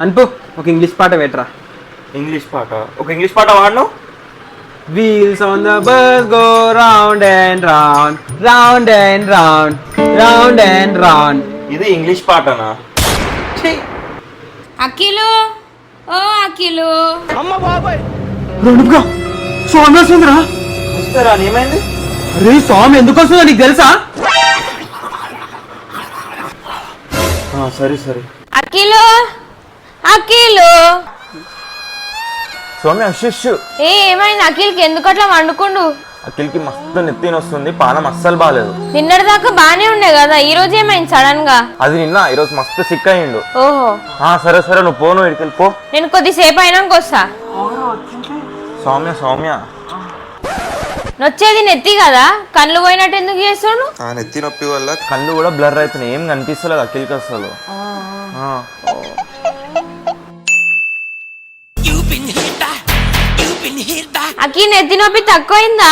అనుపు ఒక ఇంగ్లీష్ పాట పెట్టరా. ఇంగ్లీష్ పాట? ఒక ఇంగ్లీష్ పాట వాడను. Wheels on the bus go round and round, round and round, round and round. ఇది ఇంగ్లీష్ పాటనా? అఖిలు, ఓ అఖిలు. అమ్మ బాబాయ్, రెండుగా స్వామి వస్తుందిరా. వస్తారా? ఏమైంది? అరే స్వామి ఎందుకు వస్తుందో నీకు తెలుసా? సరే సరే. అఖిలు, అఖిలు. స్వామి అశిష్. ఏమైంది అఖిల్కి? ఎందుకు అట్లా వండుకుండు? అఖిల్కి మస్తు నెత్తిన వస్తుంది, పానం అస్సలు బాగాలేదు. నిన్నటి దాకా బానే ఉండే కదా, ఈ రోజు ఏమైంది సడన్ గా? అది నిన్న, ఈరోజు మస్తు సిక్ అయ్యిండు. ఓహో. సరే సరే, నువ్వు పో, నువ్వు ఇడికి పో. నేను కొద్దిసేపు అయినాక వస్తా. సౌమ్య సౌమ్య, నొచ్చేది నెత్తి కదా, కళ్ళు పోయినట్టు ఎందుకు చేస్తాడు? నెత్తి నొప్పి వల్ల కళ్ళు కూడా బ్లర్ అవుతున్నాయి, ఏం కనిపిస్తలేదు అఖిల్కి అసలు. అక్కి నెత్తి నొప్పి తక్కువైందా?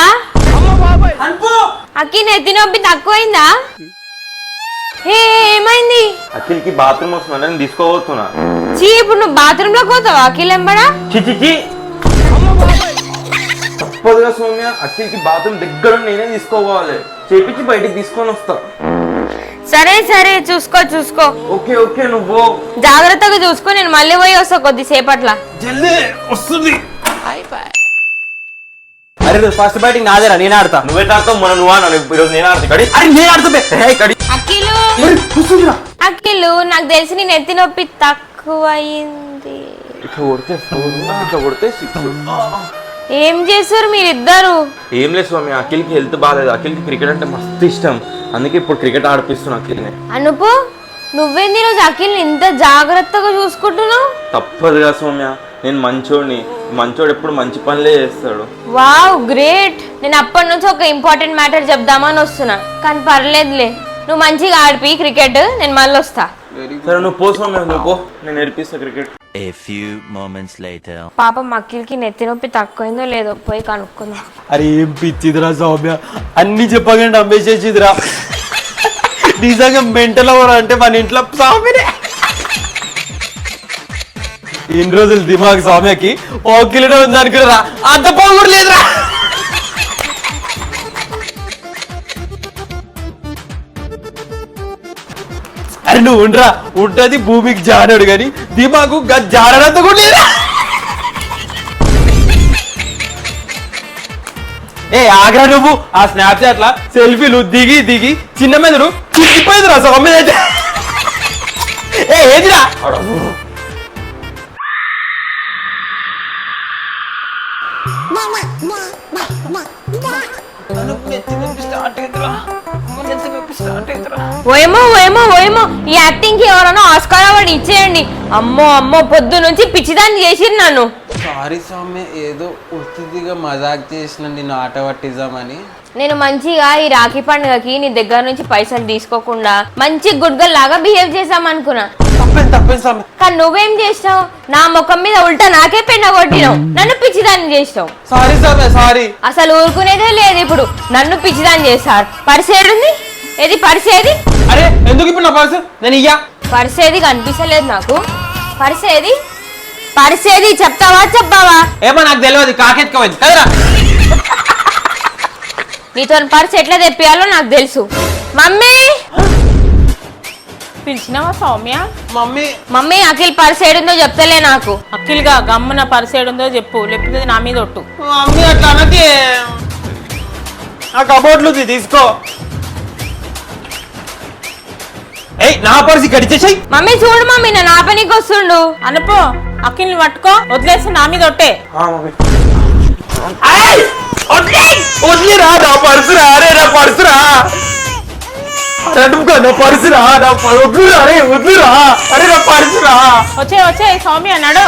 అక్కి నెత్తి నొప్పి తక్కువైందా? ఏమైంది? అఖిల్కి బాత్రూమ్ వస్తున్నా, నేను తీసుకోబోతున్నా. చీ, ఇప్పుడు నువ్వు బాత్రూమ్ లోకి పోతావా అఖిల్ ఎంబడా? చిచి, తప్పదుగా సౌమ్య, అఖిల్కి బాత్రూమ్ దగ్గర నేనే తీసుకోవాలి, చేపించి బయటికి తీసుకొని వస్తా. సరే సరే, చూసుకో చూసుకో. ఓకే ఓకే, నువ్వు జాగ్రత్తగా చూసుకో, నేను మళ్ళీ పోయి వస్తా కొద్దిసేపట్ల. జల్దీ వస్తుంది. అరే ఫస్ట్ బ్యాటింగ్ నాదేరా, నేను ఆడతా. నువ్వే తాకుతావు, మనం నువ్వు ఆడాలి. ఈరోజు నేను ఆడతా. కడి అరే నేను ఆడుతా. అఖిలు, అఖిలు, నాకు తెలిసి నీ నెత్తి నొప్పి తక్కువయింది. ఇట్లా కొడితే 4, ఇట్లా కొడితే 6. ఏం చేస్తారు మీరిద్దరు? ఏం లేదు స్వామి, అఖిల్కి హెల్త్ బాగాలేదు. అఖిల్కి క్రికెట్ అంటే మస్తు ఇష్టం, అందుకే ఇప్పుడు క్రికెట్ ఆడిపిస్తున్నా అఖిల్ని. అనుపు, నువ్వేంది రోజు అఖిల్ని ఇంత జాగ్రత్తగా చూసుకుంటున్నావు? తప్పదుగా సౌమ్య, నేను మంచోడిని. మంచోడు ఎప్పుడు మంచి పనులే చేస్తాడు. Wow, great. నేను అప్పటి నుంచి ఒక ఇంపార్టెంట్ మ్యాటర్ చెప్దామని వస్తున్నా, కానీ పర్లేదులే, నువ్వు మంచిగా ఆడిపి క్రికెట్, నేను మళ్ళీ వస్తా. సరే నువ్వు పో సౌమ్య, నువ్వు పో, నేను నేర్పిస్తా cricket. A few moments later. పాపం అఖిల్కి నెత్తి నొప్పి తక్కువైందో లేదో పోయి కనుక్కుందాం. అరే ఏం పిచ్చిదిరా సౌమ్య, అన్ని చెప్పగానే నమ్మేసేసిదిరా. నిజంగా మెంటల్ అవర్ అంటే మన ఇంట్లో సౌమ్యనే. ఇన్ని రోజులు దిమాగ్ సౌమ్యకి 1 కిలో ఉంది అనుకున్నారా, అంత పోకూడదు లేదురా. అరే నువ్వు ఉండరా, ఉంటది భూమికి జారాడు కానీ దిమాగు జారడంతా కూడా లేదా. ఆగ్రా నువ్వు ఆ స్నాప్ చాట్ లా సెల్ఫీలు దిగి దిగి చిన్న మెదడు చిక్కిపోయిందిరా సౌమ్య అయితే. ఏదిరా ఓయమో ఓయమో ఓయమో, ఈ యాక్టింగ్ కి ఎవరైనా ఆస్కార్ అవార్డు ఇచ్చేయండి. అమ్మో అమ్మో, పొద్దు నుంచి పిచ్చిదాన్ని చేసిరు నన్ను. సారీ సౌమ్య, ఏదో ఉత్తిగా మజాక్ చేసిన నిన్ను ఆట పట్టిద్దామని. నేను మంచిగా ఈ రాఖీ పండుగకి నీ దగ్గర నుంచి పైసలు తీసుకోకుండా మంచి గుడ్ గర్ల్ లాగా బిహేవ్ చేసామనుకున్నా. తప్పేం సౌమ్య. కానీ నువ్వేం చేసినావు? నా ముఖం మీద ఉల్టా నాకే పెన్న కొట్టినావు, నన్ను పిచ్చిదాన్ని చేసినావు. Sorry Soumya, sorry. అసలు ఊరుకునేదే లేదు, ఇప్పుడు నన్ను పిచ్చిదాన్ని చేశారు. పరిసేడుంది, ఏది పరిసేది? అరే ఎందుకు ఇప్పుడు నా పర్సు నేను ఇయ్యా. పరిసేది కనిపించలేదు నాకు. పరిసేది పరిసేది చెప్తావా చెప్పావా? ఏమో నాకు తెలియదు, కాకెత్తుకోవాలి కదరా. నీతో పర్స్ ఎట్లా తెప్పియాలో నాకు తెలుసు. మమ్మీ పిలిచినావా Soumya? Mummy mummy Akhil purse ఏడుందో చెప్తలే నాకు. అఖిల్గా గమ్మున పరిసేడుందో చెప్పు, లేకపోతే నా మీద ఒట్టు. మమ్మీ అట్లా అన్నది. ఆ కబోర్డ్లు తీసుకో. నా పర్సి కడిచేసాయి. మమ్మీ చూడు మమ్మీ, నన్ను ఆపనీకి వస్తుండు. అనుపో, అఖిల్ని పట్టుకో, వదిలేసి నా మీద ఒట్టే. వదిలేరా నా పర్సురా. అరే నా పర్సురా, నా పర్సురా, నా వద్దురా. అరే వద్దురా, అరే నా పర్సురా. వచ్చే సౌమ్య నడు.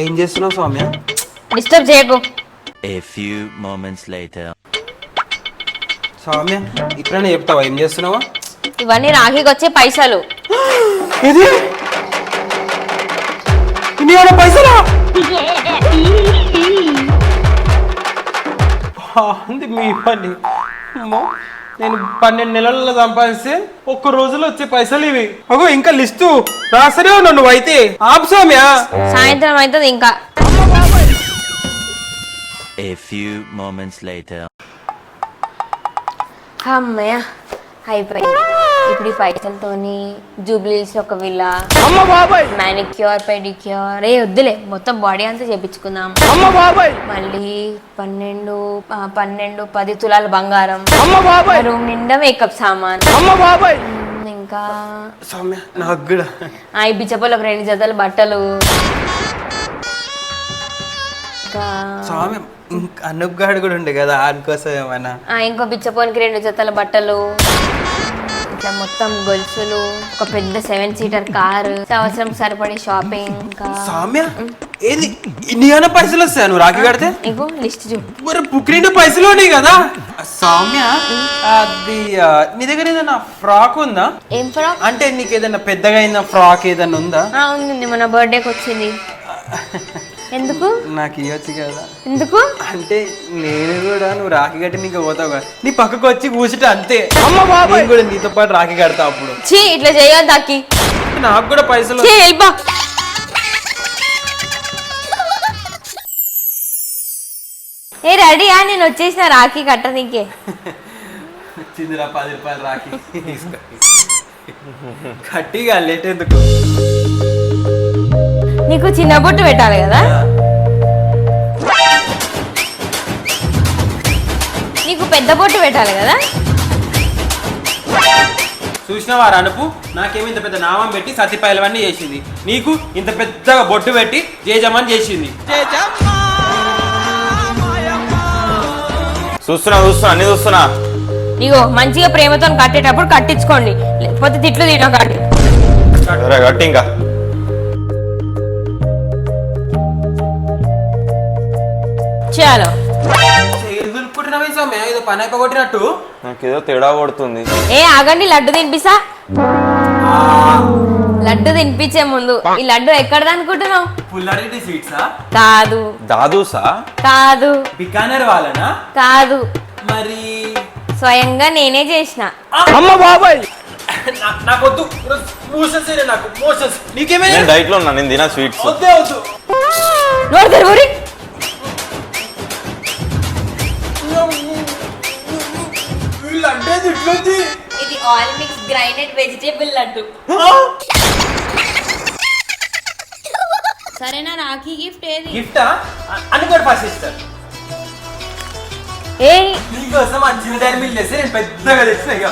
ఏం చేస్తున్నావు సౌమ్య? డిస్టర్బ్ చేయకు. A few moments later. Soumya ఇప్పుడైనా చెప్తావా ఏం చేస్తున్నావా? ఇవన్నీ రాఖీకి వచ్చే పైసలు. ఇది ఇన్ని ఏమైనా పైసలా బాగుంది మీ పని. అమ్మో, నేను 12 నెలల్లో సంపాదిస్తే ఒక్క రోజులో వచ్చే పైసలు ఇవి. అగో ఇంకా లిస్టు రాసనే ఉన్నావు నువ్వైతే. ఆపు సౌమ్య. సాయంత్రం అవుతుంది ఇంకా. A few moments later. అమ్మయ్య అయిపోయింది. ఇప్పుడు ఈ పైసలతోని జూబ్లీస్ ఒక విల్లా, మ్యానిక్యూర్ పెడిక్యూర్ వద్దులే, మొత్తం బాడీ అంతా చేపించుకుందాం. మళ్ళీ 10 తులాల బంగారం, రూమ్ నిండా మేకప్ సామాన్, ఇంకా సౌమ్య నాకు కూడా ఈ బిచ్చపోలు ఒక 2 జతలు బట్టలు, ఇంకా సౌమ్య ఇంకా అనూప్ గాడు కూడా ఉండే కదా అందుకోసం ఏమైనా. ఇంకో బిచ్చపోనికి 2 జతల బట్టలు, ఇట్లా మొత్తం గొలుసులు, ఒక పెద్ద 7 సీటర్ కారు, సంవత్సరం సరిపడే షాపింగ్. ఇంకా సౌమ్య ఏది ఇన్ని ఏమైనా పైసలు వస్తాయి నువ్వు రాఖీ కడితే? నీకు లిస్ట్ చూడు. మరి బుక్ నిండా పైసలు ఉన్నాయి కదా సౌమ్య. అది నీ దగ్గర ఏదైనా ఫ్రాక్ ఉందా? ఏం ఫ్రాక్ అంటే నీకు ఏదైనా పెద్దగా అయిన ఫ్రాక్ ఏదైనా ఉందా? ఉంది, మన బర్త్డేకి వచ్చింది. ఎందుకు నాకు ఇవ్వచ్చు కదా. ఎందుకు అంటే నేను కూడా నువ్వు రాఖీ కట్టి నీకు పోతావు కదా, నీ పక్కకు వచ్చి కూర్చుంటే అంతే. నేను కూడా నీతో పాటు రాఖీ కడతా. అప్పుడు చీ ఇట్లా చేయొద్దు అక్కి, నాకు కూడా పైసలు. ఏ రెడీయా? నేను వచ్చేసిన రాఖీ కట్ట నీకే. వచ్చిందిరా 10 రూపాయలు రాఖీ కట్టిగా లేట్ ఎందుకు? నీకు చిన్న బొట్టు పెట్టాలి కదా, నీకు పెద్ద బొట్టు పెట్టాలి కదా. చూసినవారు అనుపు, నాకేమో ఇంత పెద్ద నామం పెట్టి సతిపాయలవన్నీ చేసింది, నీకు ఇంత పెద్దగా బొట్టు పెట్టి జేజమ్మని చేసింది. చూస్తున్నా అన్ని చూస్తున్నా. నీగో మంచిగా ప్రేమతో కట్టేటప్పుడు కట్టించుకోండి, లేకపోతే తిట్లు తిన కట్టి కట్టి ఇంకా చాలు. ఏదో పని అయిపోగొట్టినట్టు నాకేదో తేడా కొడుతుంది. ఏ ఆగండి, లడ్డు తినిపిస్తా. లడ్డు తినిపించే ముందు ఈ లడ్డు ఎక్కడది అనుకుంటున్నావు? పుల్లారెడ్డి స్వీట్సా? కాదు. దాదూసా? కాదు. బికానేర్ వాళ్ళనా? కాదు. మరి స్వయంగా నేనే చేసిన. అమ్మ బాబాయ్ నాకొద్దు, మోషన్స్ నాకు మోషన్స్. నీకేమైనా నేను డైట్ లో ఉన్నా, నేను తిన స్వీట్స్. వద్దే వద్దు. నోరు తెరువురి. ఇది all mix grinded vegetable laddu. సరేనా? రాఖీ గిఫ్ట్ ఏది? గిఫ్టా? అని కూడా ఫస్ట్ ఇస్తారు. ఏ నీకోసం ఆ చిన్న డైరీ మిల్క్ చేస్తే నేను పెద్దగా తెచ్చిన. ఇక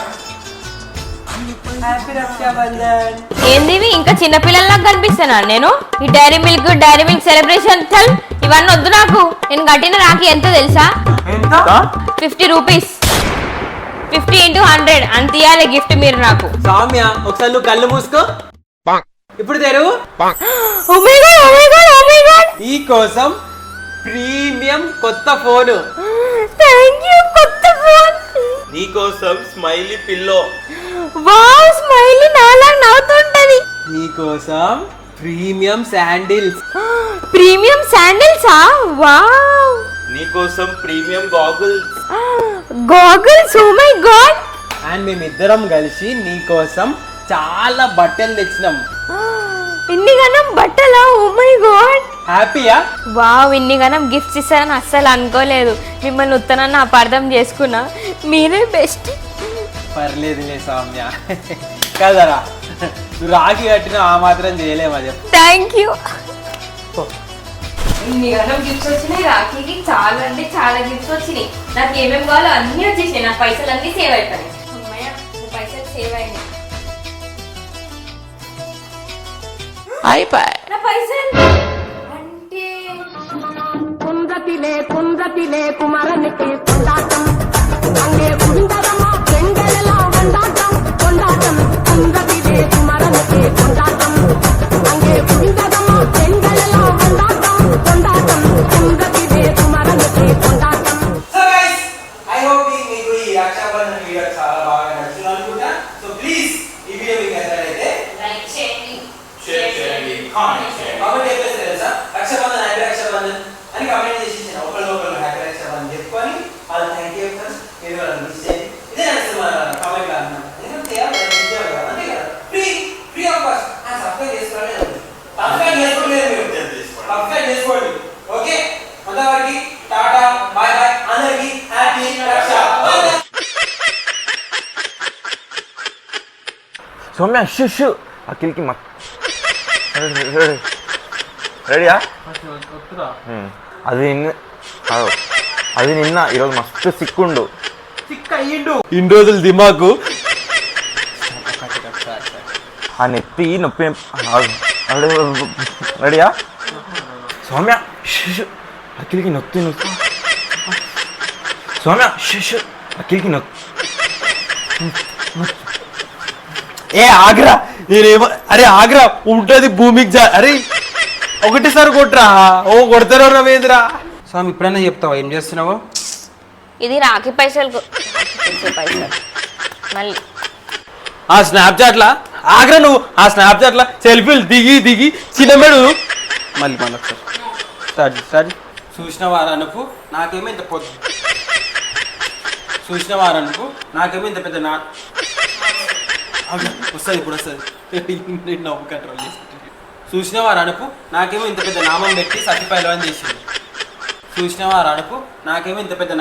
హ్యాపీ రక్షాబంధన్. ఏంది ఇంకా చిన్నపిల్లల్లాగా కనిపిస్తానా నేను? ఈ డైరీ మిల్క్ సెలబ్రేషన్ ఇవన్నీ వద్దు నాకు. నేను కట్టిన రాఖీ ఎంత తెలుసా? ఎంత? 50 రూపీస్. 50 × 100 అంత ఇయ్యాలి గిఫ్ట్ మీరు నాకు. సౌమ్య ఒకసారి నువ్వు కళ్ళు మూసుకో, ఇప్పుడు తెరువు. ఈ కోసం ప్రీమియం కొత్త ఫోను. కొత్త ఫోన్. నీకోసం స్మైలీ పిల్లో. వావ్, స్మైలీ నాలా నవ్వుతుంటది. నీకోసం ప్రీమియం శాండిల్స్. ప్రీమియం శాండిల్సా? వావ్. నీకోసం premium goggles. Goggles. Oh my God. And మేమిద్దరం కలిసి నీకోసం చాలా బట్టలు తెచ్చినాం. ఇన్ని గనం బట్టలా? Oh my God. హ్యాపీయా? వావ్, ఇన్ని గనం గిఫ్ట్స్ ఇస్తారని అస్సలు అనుకోలేదు. మిమ్మల్ని ఉత్తరాన్ని అపార్థం చేసుకున్నా. మీరే బెస్ట్. పర్లేదులే సౌమ్య, కదరా నువ్వు రాఖీ కట్టిన ఆ మాత్రం చేయలేమా చెప్పు. Thank you. ఇన్ని గనం గిఫ్ట్స్ వచ్చినాయి రాఖీకి, చాలా అంటే చాలా గిఫ్ట్స్ వచ్చినాయి. నాకు ఏమేమి కావాలో అన్నీ వచ్చేసాయి. నా పైసలు అన్నీ సేవ్ అయిపోయాయి. అమ్మయ్య, నా పైసలు సేవ్ అయినాయి. నా పైసలు అంటే కుందతిలే కుమరనికి కొండాటం అంగే కుందరమా పెండలలా వండాటం కొండాటం కుందతిలే కుమరనికి కొండాటం అంగే కుందరమా పెండలలా వండాటం కొండాటం కుందతిలే కుమరనికి కొండాటం. సో గైస్, ఐ హోప్ మీకు ఈ రక్షాబంధన్ వీడియో చాలా బాగా నచ్చింది అనుకుంటా. సో ప్లీజ్ ఈ వీడియో మీకు నచ్చినట్లయితే లైక్ కాబట్టి చెప్పేసి తెలుసా రక్షాబంధన్ హ్యాపీ రక్షాబంధన్ అని కమెంట్ చేసి ఒకళ్ళు హ్యాపీ రక్షాబంధన్ చెప్పుకొని వాళ్ళు థ్యాంక్ యూ చెప్తారు మీరు వాళ్ళని మిస్ చేయండి ఇదే అసలు కామెంట్ అంటున్నాను ఎందుకంటే అంతే కదా ఫ్రీ ఆఫ్ కాస్ట్ సబ్స్క్రైబ్ చేసుకోలేదు సబ్స్క్రైబ్ చేసుకోలేదు మీరు సబ్స్క్రైబ్ చేసుకోండి ఓకే అంతవరకు టాటా బాయ్ బాయ్ అందరికి హ్యాపీ రక్షాబంధన్. సౌమ్య షూ అఖిల్కి రెడీయా అది నిన్న ఈరోజు మస్తు సిక్కుండు ఇన్ని రోజులు దిమాకు ఆ నెత్తి నొప్పి రెడీయా సౌమ్య అఖిల్కి నొత్తి సౌమ్య అఖిల్కి నొత్తి ఏ ఆగ్రా నేనేమో అరే ఆగ్రా ఉంటది భూమికి అరే ఒకటేసారి కొట్రా ఓ కొడతారో రవేంద్ర స్వామి ఇప్పుడైనా చెప్తావా ఏం చేస్తున్నావో ఇది రాఖీ పైసలు పైసలు మళ్ళీ ఆ స్నాప్చాట్లా ఆగ్రా నువ్వు ఆ స్నాప్చాట్లా సెల్ఫీలు దిగి చిన్నమెడు మళ్ళీ ఒకసారి స్టార్ట్ చూసిన వారనుకు నాకేమో ఇంత పొద్దు చూసిన వారనుకు నాకేమో ఇంత పెద్ద వస్తుంది ఇప్పుడు వస్తుంది నవ్వు కంట్రోల్ చేసుకుంటుంది చూసిన వారు అనుపు నాకేమో ఇంత పెద్ద నామం పెట్టి సత్తిపైలో అని చేసింది చూసిన వారు అనుపు నాకేమో ఇంత పెద్ద